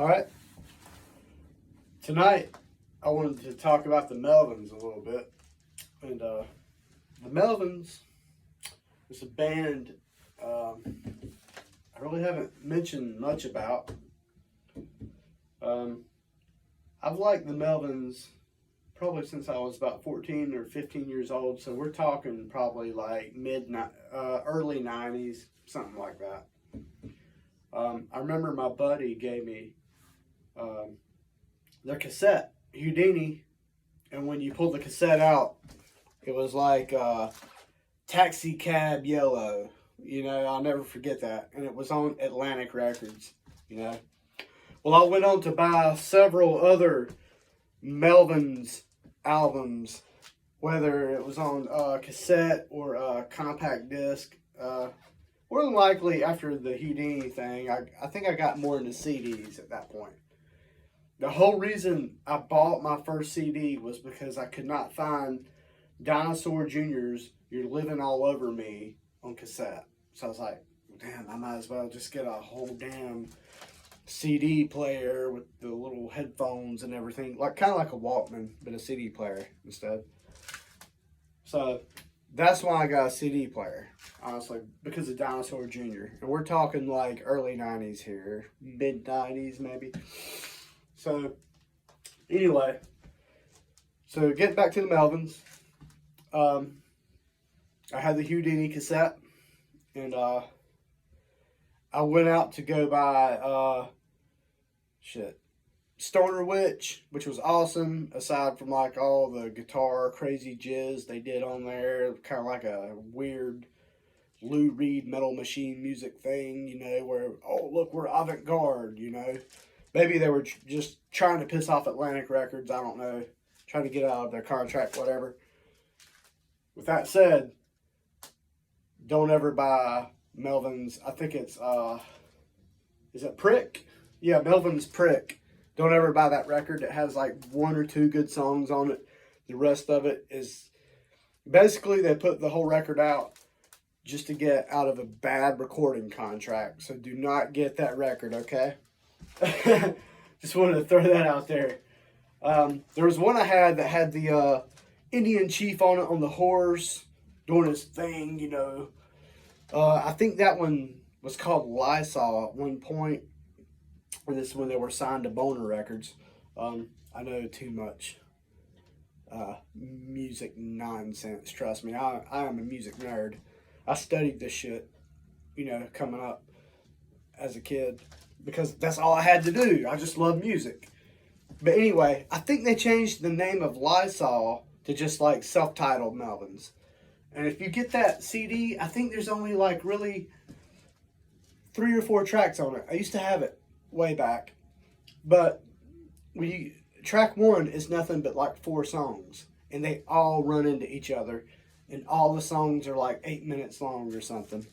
All right. Tonight, I wanted to talk about the Melvins a little bit. And the Melvins is a band I really haven't mentioned much about. I've liked the Melvins probably since I was about 14 or 15 years old. So we're talking probably like early 90s, something like that. I remember my buddy gave me their cassette, Houdini, and when you pulled the cassette out, it was like Taxi Cab Yellow. I'll never forget that. And it was on Atlantic Records, Well, I went on to buy several other Melvins albums, whether it was on cassette or compact disc. More than likely, after the Houdini thing, I think I got more into CDs at that point. The whole reason I bought my first CD was because I could not find Dinosaur Jr.'s You're Living All Over Me on cassette. So I was like, damn, I might as well just get a whole damn CD player with the little headphones and everything. Kind of like a Walkman, but a CD player instead. So that's why I got a CD player, honestly, because of Dinosaur Jr. And we're talking like early 90s here, mid 90s maybe. So, anyway, getting back to the Melvins, I had the Houdini cassette, and I went out to go buy, Stoner Witch, which was awesome, aside from like all the guitar crazy jizz they did on there, kind of like a weird Lou Reed Metal Machine music thing, where, oh, look, we're avant-garde, Maybe they were just trying to piss off Atlantic Records. I don't know. Trying to get out of their contract, whatever. With that said, don't ever buy Melvins. I think it's, is it Prick? Yeah, Melvins Prick. Don't ever buy that record. It has like one or two good songs on it. The rest of it is, basically they put the whole record out just to get out of a bad recording contract. So do not get that record, okay? Just wanted to throw that out there. There was one I had that had the Indian chief on it on the horse doing his thing, I think that one was called Lysol at one point. And this is when they were signed to Boner Records. I know too much music nonsense, trust me. I am a music nerd. I studied this shit, coming up as a kid. Because that's all I had to do. I just love music. But anyway, I think they changed the name of Lysol to just like self-titled Melvins. And if you get that CD, I think there's only like really 3 or 4 tracks on it. I used to have it way back. But track 1 is nothing but like 4 songs. And they all run into each other. And all the songs are like 8 minutes long or something.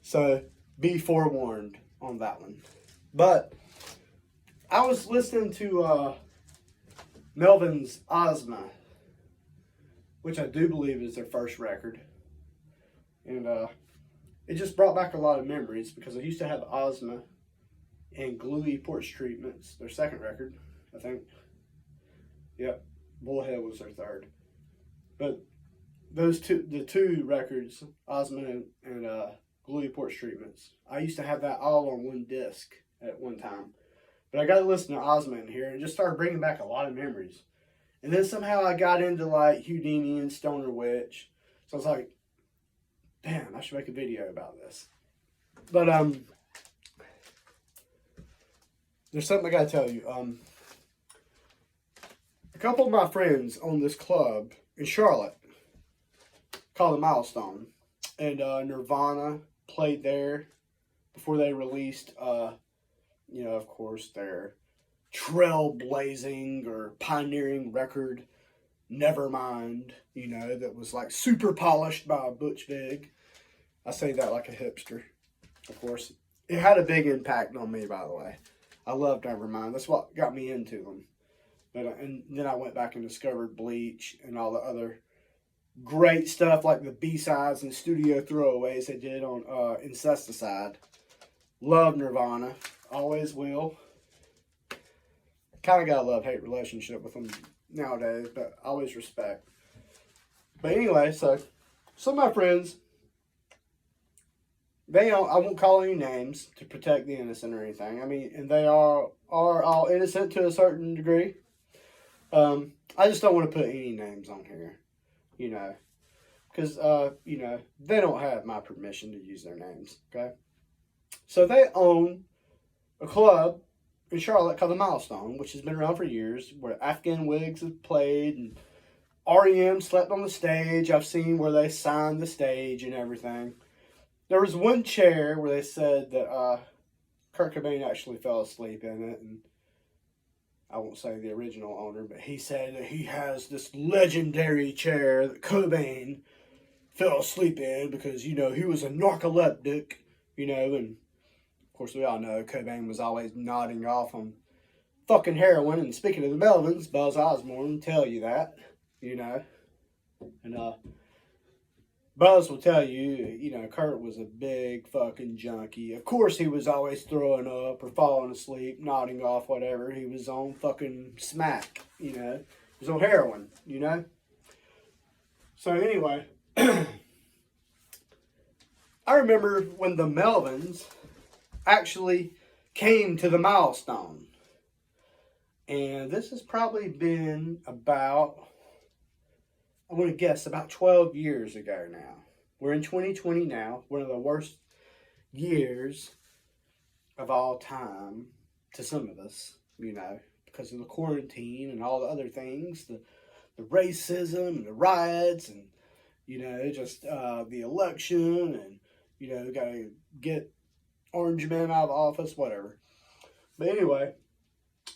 So be forewarned on that one. But I was listening to Melvin's Ozma, which I do believe is their first record. And it just brought back a lot of memories because I used to have Ozma and Gluey Porch Treatments, their second record, I think. Yep, Bullhead was their third. But the two records, Ozma and Gluey Porch Treatments, I used to have that all on one disc at one time. But I got to listen to Ozma in here and it just started bringing back a lot of memories. And then somehow I got into like Houdini and Stoner Witch. So I was like, damn, I should make a video about this. But there's something I got to tell you. A couple of my friends own this club in Charlotte called the Milestone. And Nirvana played there before they released of course, their trailblazing or pioneering record, Nevermind, that was like super polished by Butch Vig. I say that like a hipster, of course. It had a big impact on me, by the way. I loved Nevermind. That's what got me into them. And then I went back and discovered Bleach and all the other great stuff like the B-sides and studio throwaways they did on Incesticide. Love Nirvana. Always will. Kind of got a love-hate relationship with them nowadays, but always respect. But anyway, so some of my friends, I won't call any names to protect the innocent or anything. I mean, and they are all innocent to a certain degree. I just don't want to put any names on here, because, they don't have my permission to use their names, okay? So they own a club in Charlotte called the Milestone, which has been around for years, where Afghan Wigs have played, and REM slept on the stage. I've seen where they signed the stage and everything. There was one chair where they said that Kurt Cobain actually fell asleep in it, and I won't say the original owner, but he said that he has this legendary chair that Cobain fell asleep in because, he was a narcoleptic, and of course we all know Cobain was always nodding off on fucking heroin. And speaking of the Melvins, Buzz Osborne will tell you that, and Buzz will tell you, Kurt was a big fucking junkie. Of course, he was always throwing up or falling asleep, nodding off, whatever. He was on fucking smack, He was on heroin, So anyway, I remember when the Melvins actually came to the Milestone. And this has probably been about, I want to guess, about 12 years ago now. We're in 2020 now, one of the worst years of all time to some of us, because of the quarantine and all the other things, the racism and the riots and, just the election and, got to get Orange Man out of office, whatever. But anyway,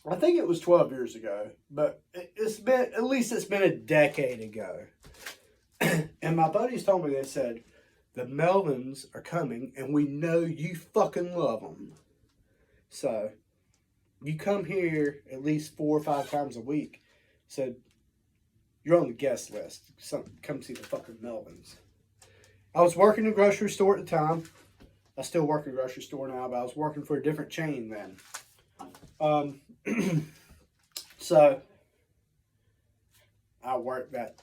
I think it was 12 years ago, but it's been a decade ago. And my buddies told me, they said, the Melvins are coming and we know you fucking love them. So, you come here at least 4 or 5 times a week. Said, you're on the guest list. Come see the fucking Melvins. I was working in a grocery store at the time. I still work in a grocery store now, but I was working for a different chain then. So, I worked that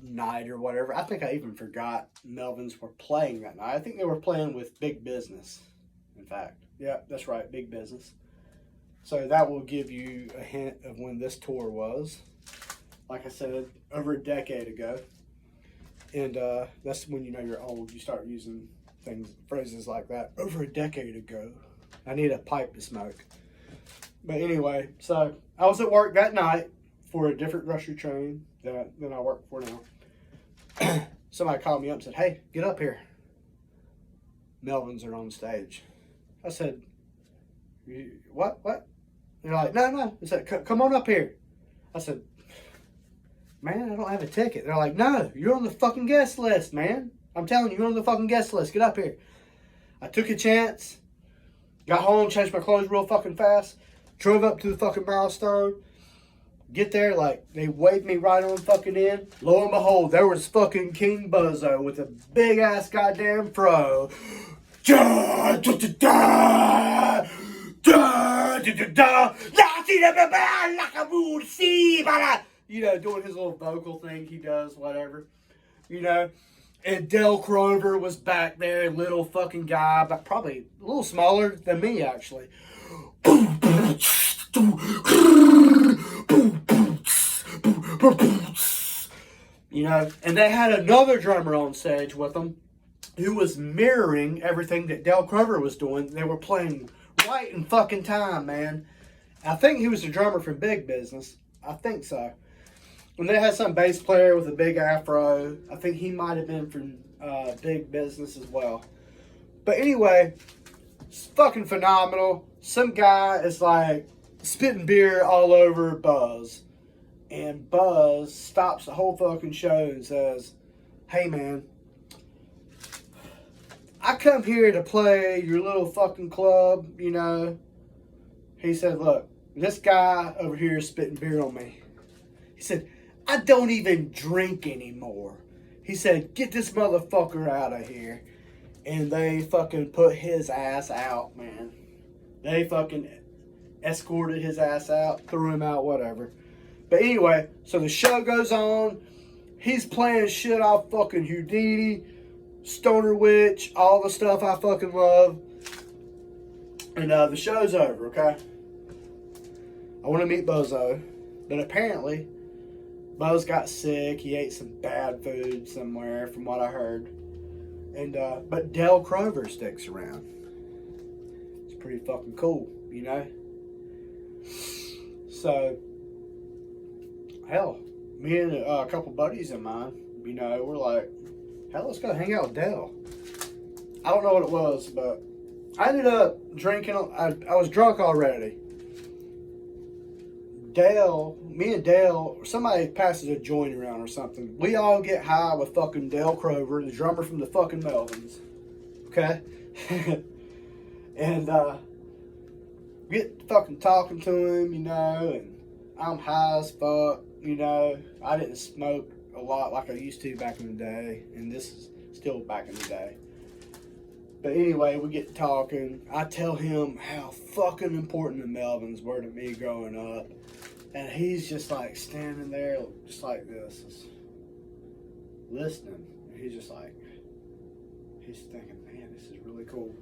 night or whatever. I think I even forgot Melvins were playing that night. I think they were playing with Big Business, in fact. Yeah, that's right, Big Business. So that will give you a hint of when this tour was. Like I said, over a decade ago. And that's when you know you're old. You start using phrases like that. Over a decade ago. I need a pipe to smoke. But anyway, so I was at work that night for a different grocery chain than I work for now. Somebody called me up and said, hey, get up here. Melvins are on stage. I said, what? They're like, no. I said, come on up here. I said, man, I don't have a ticket. They're like, no, you're on the fucking guest list, man. I'm telling you, you're on the fucking guest list. Get up here. I took a chance. Got home, changed my clothes real fucking fast. Drove up to the fucking Milestone. Get there, like, they waved me right on fucking in. Lo and behold, there was fucking King Buzzo with a big-ass goddamn fro. Doing his little vocal thing he does, whatever. And Del Crover was back there, little fucking guy, but probably a little smaller than me, actually. And they had another drummer on stage with them who was mirroring everything that Del Crover was doing. They were playing right in fucking time, man. I think he was the drummer from Big Business. I think so. And they had some bass player with a big afro. I think he might have been from Big Business as well. But anyway, it's fucking phenomenal. Some guy is like spitting beer all over Buzz. And Buzz stops the whole fucking show and says, hey man, I come here to play your little fucking club, He said, look, this guy over here is spitting beer on me. He said, I don't even drink anymore. He said, get this motherfucker out of here. And they fucking put his ass out, man. They fucking escorted his ass out, threw him out, whatever. But anyway, so the show goes on. He's playing shit off fucking Houdini, Stoner Witch, all the stuff I fucking love. And the show's over, okay? I want to meet Bozo. But apparently, Boz got sick. He ate some bad food somewhere, from what I heard. And but Del Crover sticks around. It's pretty fucking cool, you know? So, hell, me and a couple buddies of mine, you know, we're like, hell, let's go hang out with Dale. I don't know what it was, but I ended up drinking. I was drunk already. Dale, me and Dale, somebody passes a joint around or something. We all get high with fucking Dale Crover, the drummer from the fucking Melvins. Okay? And get fucking talking to him, you know, and I'm high as fuck, you know. I didn't smoke a lot like I used to back in the day, and this is still back in the day. But anyway, we get talking. I tell him how fucking important the Melvins were to me growing up. And he's just like standing there just like this, just listening. And he's just like, he's thinking, man, this is really cool.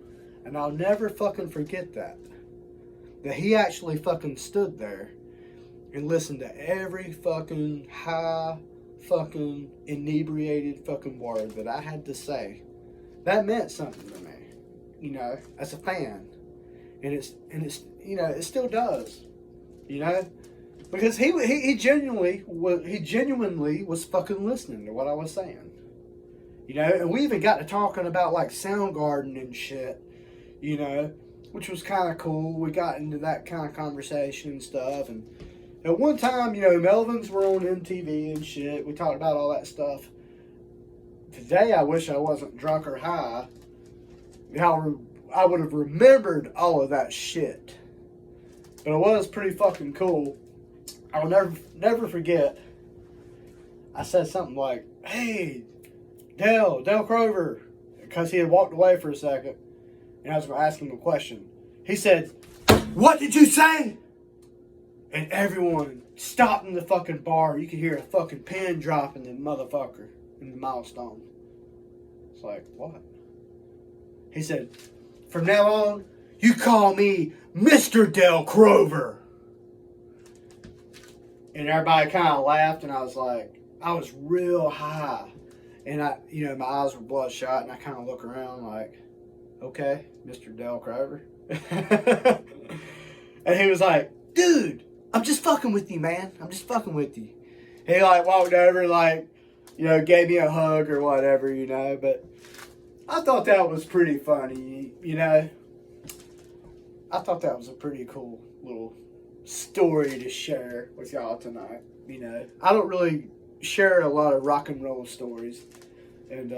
And I'll never fucking forget that. That he actually fucking stood there and listened to every fucking high, fucking inebriated fucking word that I had to say. That meant something to me, you know, as a fan. And it's you know, it still does, you know, because he genuinely was fucking listening to what I was saying, you know. And we even got to talking about like Soundgarden and shit, you know, which was kind of cool. We got into that kind of conversation and stuff. And at one time, you know, Melvins were on MTV and shit. We talked about all that stuff. Today, I wish I wasn't drunk or high. I would have remembered all of that shit. But it was pretty fucking cool. I'll never forget. I said something like, "Hey, Dale Crover," because he had walked away for a second, and I was going to ask him a question. He said, "What did you say?" And everyone stopped in the fucking bar. You could hear a fucking pin drop in the motherfucker, in the milestone. It's like, what? He said, "From now on, you call me Mr. Del Crover." And everybody kind of laughed, and I was like, I was real high. And you know, my eyes were bloodshot, and I kind of look around like, okay, Mr. Del Crover. And he was like, "Dude, I'm just fucking with you, man. I'm just fucking with you." And he like walked over, like, you know, gave me a hug or whatever, you know. But I thought that was pretty funny, you know. I thought that was a pretty cool little story to share with y'all tonight, you know. I don't really share a lot of rock and roll stories, and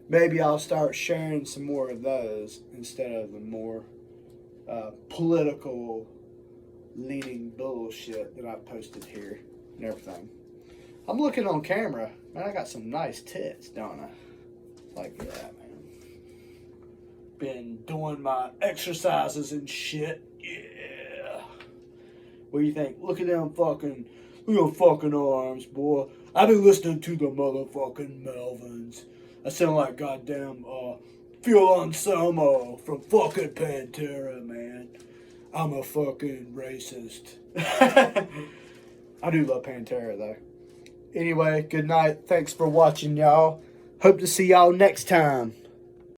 maybe I'll start sharing some more of those instead of the more political leaning bullshit that I posted here and everything. I'm looking on camera, man. I got some nice tits, don't I? Like, yeah, man. Been doing my exercises and shit. Yeah. What do you think? Look at them fucking arms, boy. I've been listening to the motherfucking Melvins. I sound like goddamn Phil Anselmo from fucking Pantera, man. I'm a fucking racist. I do love Pantera, though. Anyway, good night. Thanks for watching, y'all. Hope to see y'all next time.